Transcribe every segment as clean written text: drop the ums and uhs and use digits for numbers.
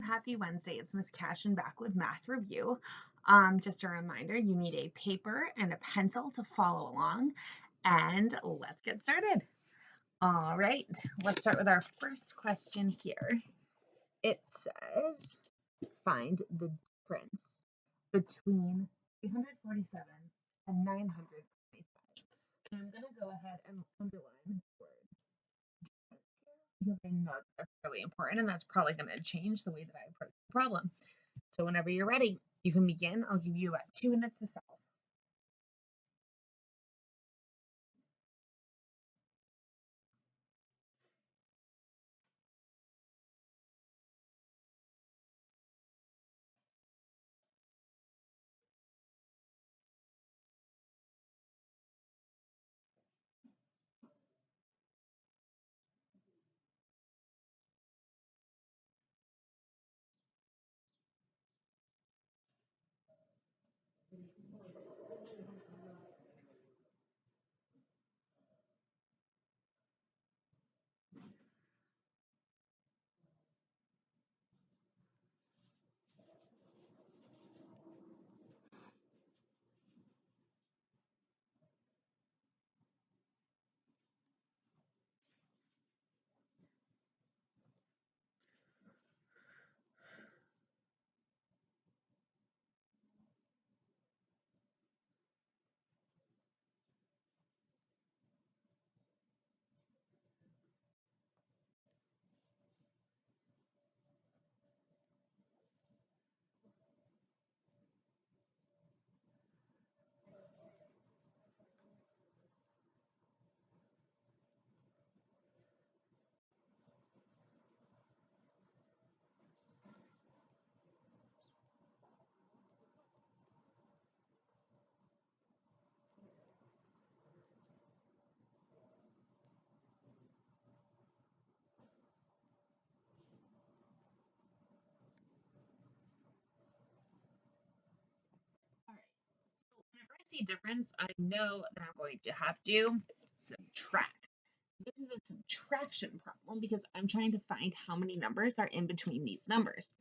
Happy Wednesday. It's Miss Cashin back with Math Review. Just a reminder, you need a paper and a pencil to follow along, and let's get started. All right, let's start with our first question here. It says, find the difference between 347 and 925. And I'm going to go ahead and underline the word because I know that's really important, and that's probably going to change the way that I approach the problem. So whenever you're ready, you can begin. I'll give you about 2 minutes to solve. All right. So whenever I see difference, I know that I'm going to have to subtract. This is a subtraction problem because I'm trying to find how many numbers are in between these numbers.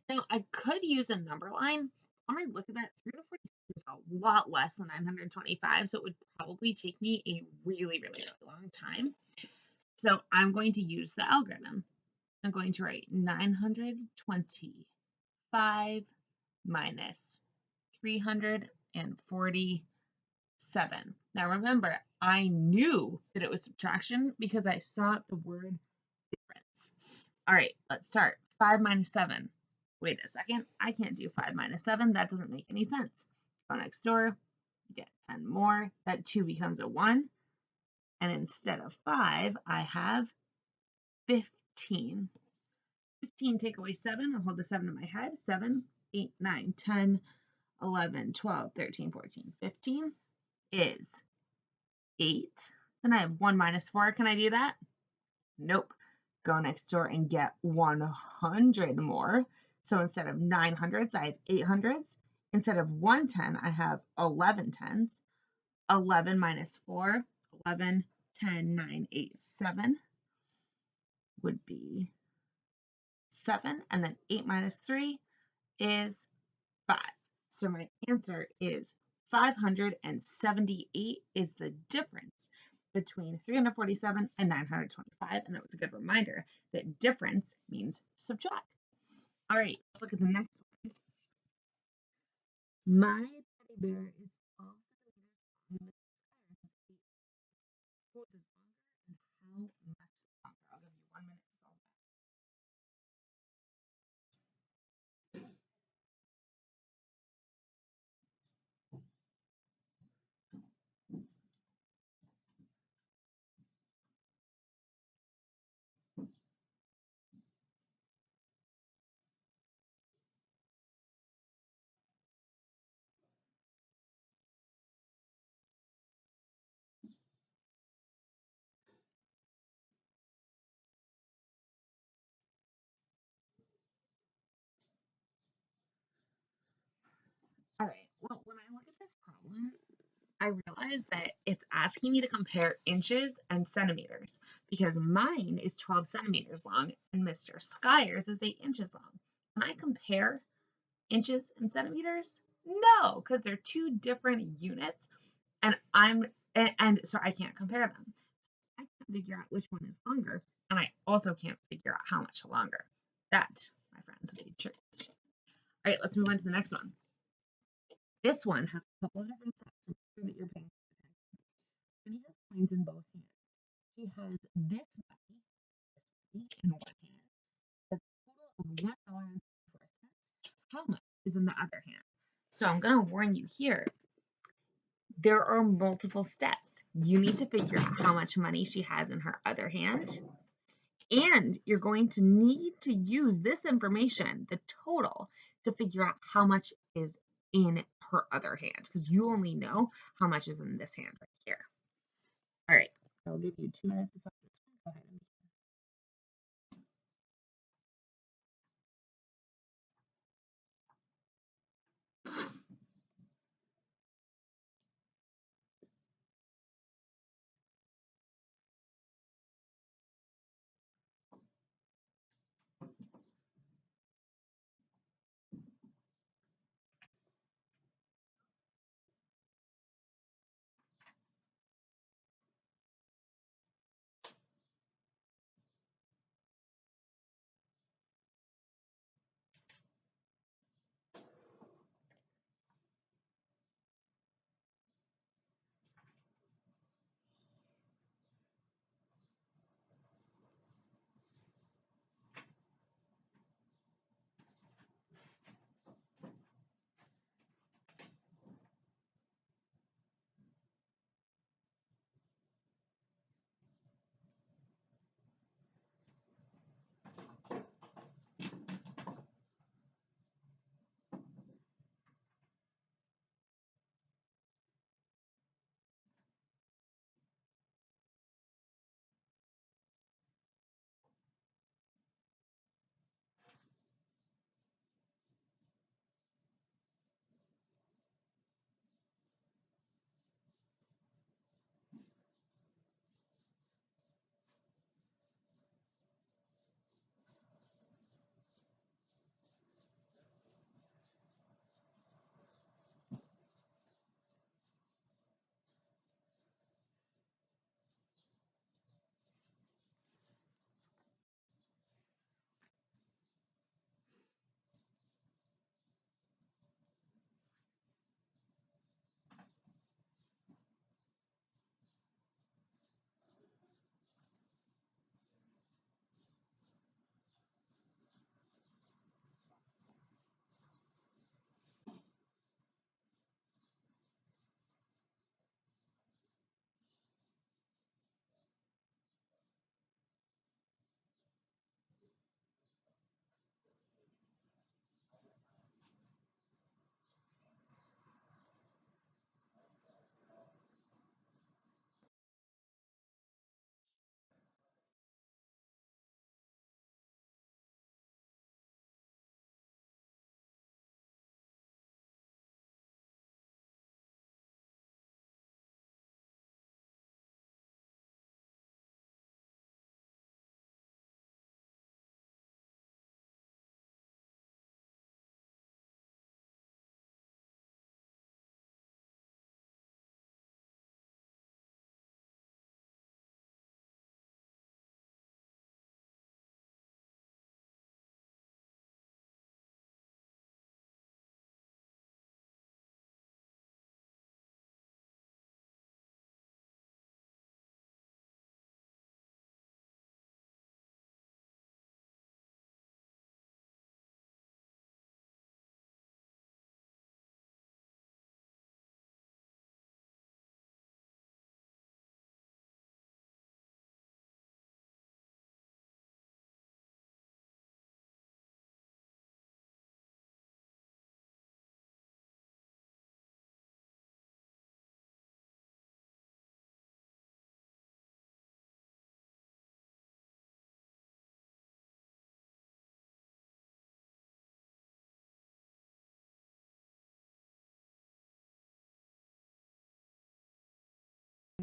Now, I could use a number line. When I look at that, 347 is a lot less than 925, so it would probably take me a really, really, really long time. So I'm going to use the algorithm. I'm going to write 925 minus 347. Now remember, I knew that it was subtraction because I saw the word difference. All right, let's start. 5 minus 7. Wait a second, I can't do 5 minus 7. That doesn't make any sense. Go next door, get 10 more. That 2 becomes a 1. And instead of 5, I have 15. 15 take away 7. I'll hold the 7 in my head. 7, 8, 9, 10, 11, 12, 13, 14, 15 is 8. Then I have 1 minus 4. Can I do that? Nope. Go next door and get 100 more. So instead of 900s, I have 800s. Instead of 110, I have 11 tens. 11 minus 4, 11, 10, 9, 8, 7 would be 7. And then 8 minus 3 is 5. So my answer is 578 is the difference between 347 and 925. And that was a good reminder that difference means subtract. All right, let's look at the next one. My teddy bear is 12 centimeters long. Who is longer and how much longer? I'll give you 1 minute to solve that. All right, well, when I look at this problem, I realize that it's asking me to compare inches and centimeters because mine is 12 centimeters long and Mr. Skyers is 8 inches long. Can I compare inches and centimeters? No, because they're two different units, and so I can't compare them. I can't figure out which one is longer, and I also can't figure out how much longer. That, my friends, is a trick question. All right, let's move on to the next one. This one has a couple of different sets to make sure that you're paying attention. Jenny has coins in both hands. She has this money in one hand. That's a total of $1.54. How much is in the other hand? So I'm going to warn you here. There are multiple steps. You need to figure out how much money she has in her other hand. And you're going to need to use this information, the total, to figure out how much is in her other hand, because you only know how much is in this hand right here. All right, I'll give you 2 minutes to solve this one. Go ahead and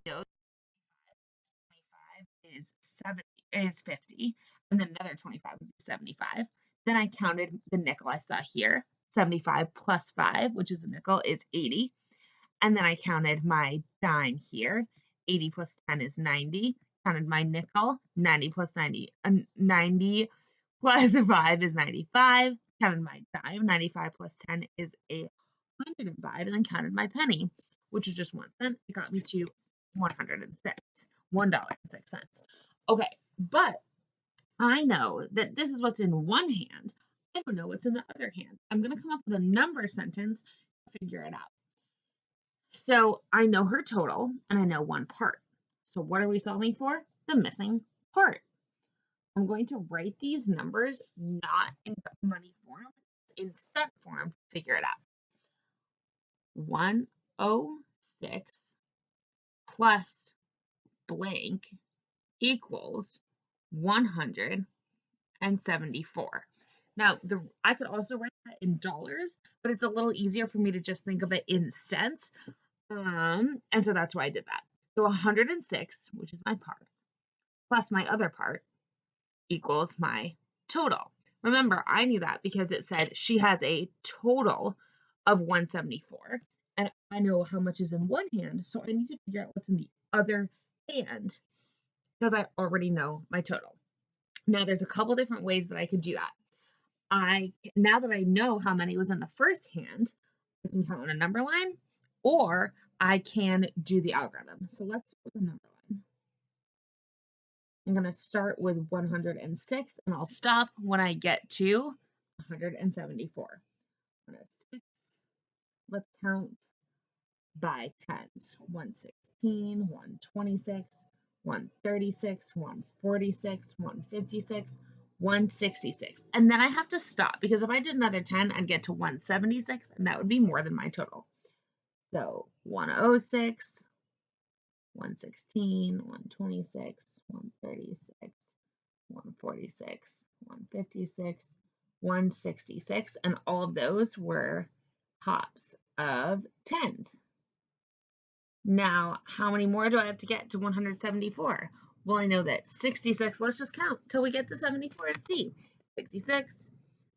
know 25 is 50, and then another 25 would be 75. Then I counted the nickel I saw here. 75 plus 5, which is a nickel, is 80. And then I counted my dime here. 80 plus 10 is 90. Counted my nickel. 90 plus 90. 90 plus 5 is 95. Counted my dime. 95 plus 10 is 105. And then counted my penny, which was just 1 cent. It got me to 106. $1.06. Okay, but I know that this is what's in one hand. I don't know what's in the other hand. I'm going to come up with a number sentence to figure it out. So I know her total and I know one part. So what are we solving for? The missing part. I'm going to write these numbers not in money form, in cent form to figure it out. 106 plus blank equals 174. Now, I could also write that in dollars, but it's a little easier for me to just think of it in cents. And so that's why I did that. So 106, which is my part, plus my other part equals my total. Remember, I knew that because it said she has a total of 174. And I know how much is in one hand, so I need to figure out what's in the other hand because I already know my total. Now, there's a couple different ways that I could do that. Now that I know how many was in the first hand, I can count on a number line, or I can do the algorithm. So let's do the number line. I'm going to start with 106, and I'll stop when I get to 174. 106. Let's count by tens. 116, 126, 136, 146, 156, 166. And then I have to stop because if I did another 10, I'd get to 176, and that would be more than my total. So 106, 116, 126, 136, 146, 156, 166, and all of those were hops of tens. Now, how many more do I have to get to 174? Well, I know that 66, let's just count till we get to 74 and see. 66,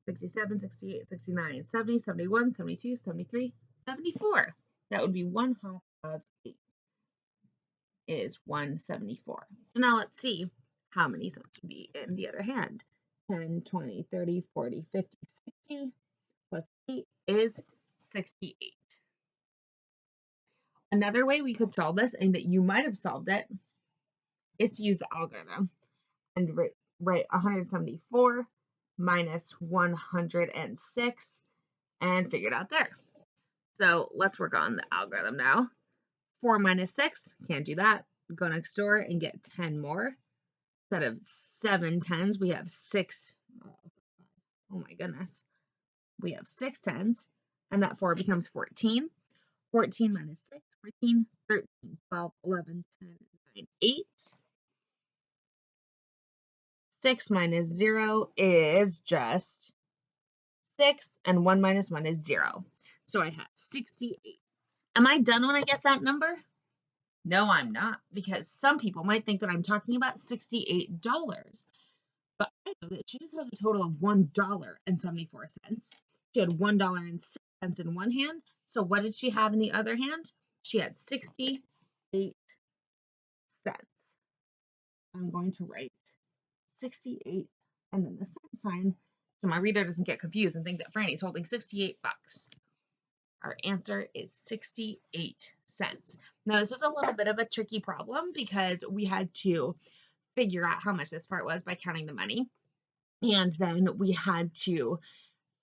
67, 68, 69, 70, 71, 72, 73, 74. That would be 1 half of 8 is 174. So now let's see how many cents would be in the other hand. 10, 20, 30, 40, 50, 60 plus 8 is 68. Another way we could solve this, and that you might have solved it, is to use the algorithm and write 174 minus 106 and figure it out there. So let's work on the algorithm now. 4 minus 6, can't do that. Go next door and get 10 more. Instead of 7 tens, we have 6. Oh my goodness. We have 6 tens, and that 4 becomes 14. 14 minus 6, 14, 13, 12, 11, 10, 9, 8. 6 minus 0 is just 6, and 1 minus 1 is 0. So I have 68. Am I done when I get that number? No, I'm not, because some people might think that I'm talking about $68. But I know that she just has a total of $1.74. She had $1.06 in one hand. So what did she have in the other hand? She had 68 cents. I'm going to write 68 and then the cent sign so my reader doesn't get confused and think that Franny's holding 68 bucks. Our answer is 68 cents. Now, this was a little bit of a tricky problem because we had to figure out how much this part was by counting the money. And then we had to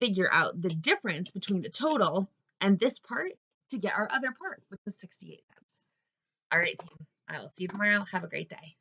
figure out the difference between the total and this part to get our other part, which was 68 cents. All right, team. I will see you tomorrow. Have a great day.